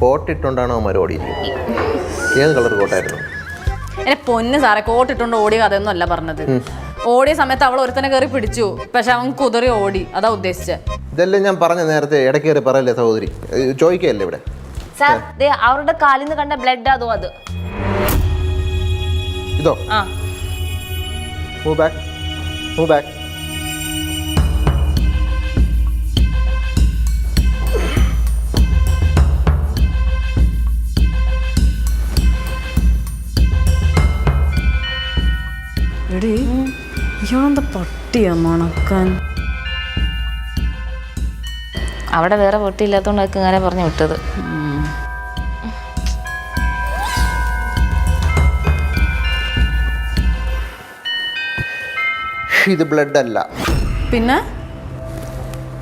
കോട്ടിട്ടുണ്ടാണോ അവന്മാർ ഓടിയത്? ഏത് കളർ കോട്ടായിരുന്നു? എന്നെ പൊന്ന് സാറേ, കോട്ടിട്ടുകൊണ്ട് ഓടിയ കഥയൊന്നും അല്ല പറഞ്ഞത്. ഓടിയ സമയത്ത് അവൾ ഒരുത്തനെ കയറി പിടിച്ചു, പക്ഷെ അവൻ കുതിറി ഓടി. അതാ ഉദ്ദേശിച്ചത്. ഇതെല്ലാം ഞാൻ പറഞ്ഞ നേരത്തെ ഇടയ്ക്ക് കയറി പറയല്ലേ സഹോദരി, ചോദിക്കല്ലേ ഇവിടെ. സാർ അവരുടെ കാലിൽ നിന്ന് കണ്ട ബ്ലഡ് അതോ അത് ഇതോ? Move back, move back. എടീ, ഇയാളെന്താ പട്ടിയാ മണക്കാൻ? അവിടെ വേറെ പൊട്ടിയില്ലാത്തോണ്ട് ഇങ്ങനെ പറഞ്ഞു വിട്ടത്. ഇത് ബ്ലഡ് അല്ല. പിന്നെ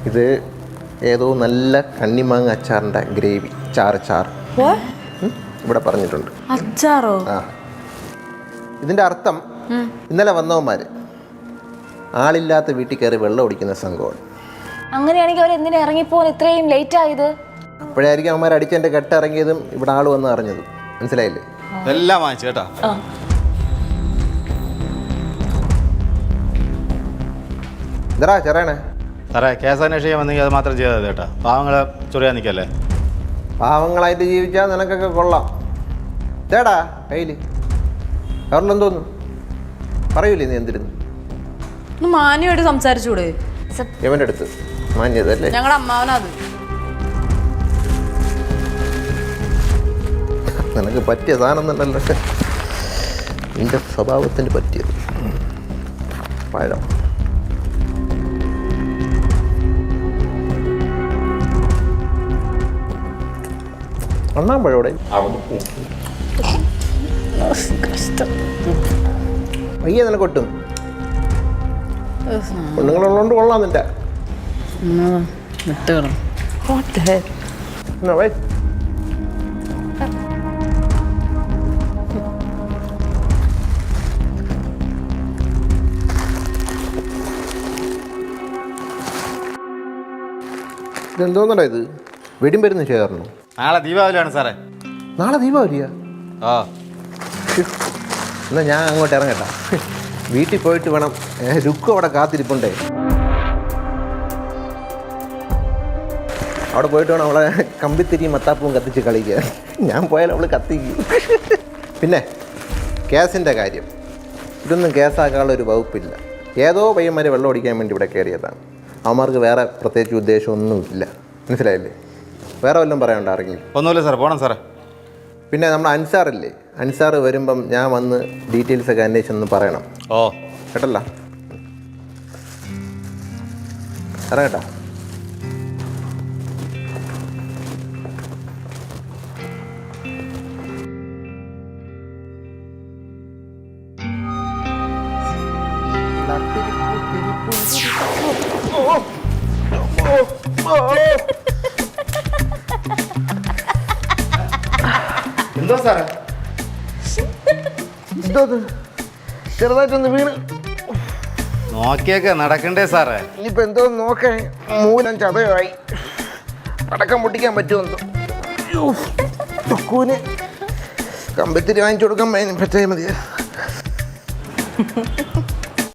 ഇത് ഏതോ നല്ല കണ്ണിമാങ്ങ അച്ചാറിൻ്റെ ഗ്രേവി, ചാറ് ഇവിടെ പറഞ്ഞിട്ടുണ്ട്. അച്ചാറോ? ആ, ഇതിൻ്റെ അർത്ഥം ഇന്നലെ വന്നവന്മാർ ആളില്ലാത്ത വീട്ടിൽ കയറി വെള്ളം ഒടിക്കുന്ന സംഭവമാണ്. അങ്ങനെയാണെങ്കിൽ അവർ എന്തിനാ ഇറങ്ങിപ്പോകാൻ ഇത്രയും ലേറ്റ് ആയത്? അപ്പോഴായിരിക്കും അവന്മാർ അടിച്ചതിൻ്റെ കെട്ടിറങ്ങിയതും ഇവിടെ ആൾ വന്ന് അറിഞ്ഞതും. മനസ്സിലായില്ലേ? എല്ലാം വാങ്ങിച്ചു കേട്ടാ. ഇതറാ ചെറിയണേ. സാറേ, കേസ് അന്വേഷിക്കാൻ വന്നെങ്കിൽ അത് മാത്രം ചെയ്താൽ കേട്ടാ. പാവങ്ങളെ ചൊറിയാൻ നിൽക്കല്ലേ. പാവങ്ങളായിട്ട് ജീവിച്ചാൽ നിനക്കൊക്കെ കൊള്ളാം. ഇതേടാ കയ്യിൽ അവരിലെന്തോന്നു പറയൂലേ നീ എന്തിരുന്നു? മാന്യമായിട്ട് സംസാരിച്ചൂടെ? ഇവൻ്റെ അടുത്ത് മാന്യതല്ലേ? ഞങ്ങളുടെ അമ്മാവനത്. നിനക്ക് പറ്റിയ സാധനം തന്നെയല്ലോ, നിന്റെ സ്വഭാവത്തിന് പറ്റിയത്. പഴം അണ്ണാമ്പഴോടെ വയ്യ നിനക്കൊട്ടും. പെണ്ണുങ്ങളുള്ളതുകൊണ്ട് കൊള്ളാം നിന്റെ. ഇതെന്തോന്നടാ ഇത്? വെടിയും വരുന്നു ചേർന്നു. നാളെ ദീപാവലിയാണ് സാറേ. നാളെ ദീപാവലിയാ? ആ, എന്നാൽ ഞാൻ അങ്ങോട്ട് ഇറങ്ങട്ടാ. വീട്ടിൽ പോയിട്ട് വേണം. രുക്കും അവിടെ കാത്തിരിപ്പുണ്ടേ. അവിടെ പോയിട്ട് വേണം അവളെ കമ്പിത്തിരിയും മത്താപ്പവും കത്തിച്ച് കളിക്കുക. ഞാൻ പോയാൽ അവൾ കത്തിക്കും. പിന്നെ ഗ്യാസിൻ്റെ കാര്യം, ഇതൊന്നും ഗ്യാസാക്കാനുള്ള ഒരു വകുപ്പില്ല. ഏതോ പയ്യന്മാർ വെള്ളം ഒടിക്കാൻ വേണ്ടി ഇവിടെ കയറിയതാണ്. അവന്മാർക്ക് വേറെ പ്രത്യേകിച്ച് ഉദ്ദേശമൊന്നുമില്ല. മനസ്സിലായില്ലേ? വേറെ വല്ലതും പറയാനുണ്ടോ? ഇറങ്ങി ഒന്നുമില്ല സാറേ, പോകണം സാറേ. പിന്നെ നമ്മുടെ അൻസാറില്ലേ, അൻസാർ വരുമ്പം ഞാൻ വന്ന് ഡീറ്റെയിൽസൊക്കെ അന്വേഷിച്ചൊന്ന് പറയണം. ഓ കേട്ടല്ലോ? ഇറങ്ങട്ടാ. എന്തോ സാറേ? ചെറുതായിട്ടൊന്ന് വീണ്. നോക്കിയൊക്കെ നടക്കണ്ടേ സാറേ? ഇനിയിപ്പോൾ എന്തോ നോക്കേ, മൂലം ചതയായി. അടക്കം പൊട്ടിക്കാൻ പറ്റുമെന്തോ. ൂന് കമ്പത്തിരി വാങ്ങിച്ചു കൊടുക്കാൻ പറ്റാൽ മതിയാ.